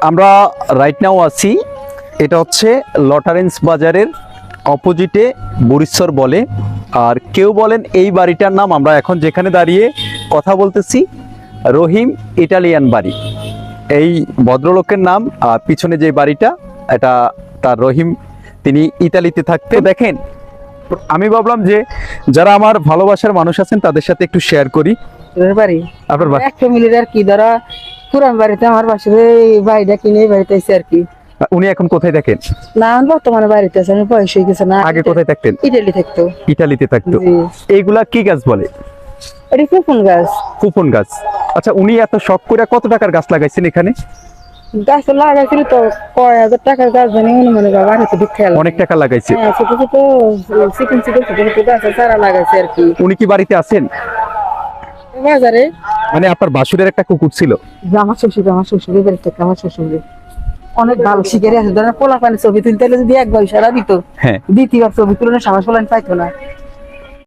আমরা right now আছি, এটা হচ্ছে লটারেন্স বাজারের অপোজিটে বরিশ্বর বলে, আর কেউ বলেন এই বাড়িটার নাম, আমরা এখন যেখানে দাঁড়িয়ে কথা বলতেছি রহিম ইটালিয়ান বাড়ি। এই ভদ্রলোকের নাম, আর পিছনে যে বাড়িটা এটা তার রহিম, তিনি ইতালিতে থাকতে। দেখেন, আমি ভাবলাম যে যারা আমার ভালোবাসার মানুষ আছেন তাদের সাথে একটু শেয়ার করি। বাড়ি আপনার এক ফ্যামিলির আর কি, ধরা পুরান বাড়িতে আমার পাশে বাড়িটা কিনে বাড়িতে আছি আর কি। উনি এখন কোথায় থাকেন? না আমি বর্তমানে বাড়িতে আছি, আমি বয়স হয়ে গেছে না। আগে কোথায় থাকতেন? ইটালি থাকতো। ইটালিতে থাকতো। জি। এইগুলা কি গাছ বলে? এটা কুপন গাছ। কুপন গাছ। আচ্ছা, উনি এত শখ করে কত টাকার গাছ লাগাইছেন এখানে? গাছ তো লাগাইছিল তো কয় হাজার টাকার গাছ, জানি মনে বাবা হাতে দুঃখে অনেক টাকা লাগাইছে। হ্যাঁ, ছোট ছোট চিকন চিকন ছোট ছোট গাছ চারা লাগাইছে আর কি। উনি কি বাড়িতে আছেন? বাজারে মানে আপনার বাসুরের একটা কুকুর ছিল? আমার শ্বশুরের বাড়ি থেকে, আমার শ্বশুরের অনেক ভালো শিকারি আছে, ধরেন পোলা পানি ছবি তুলতে হলে যদি একবার ইশারা দিত, হ্যাঁ। দ্বিতীয়বার ছবি তুললে সামনে পোলান পাইতো না।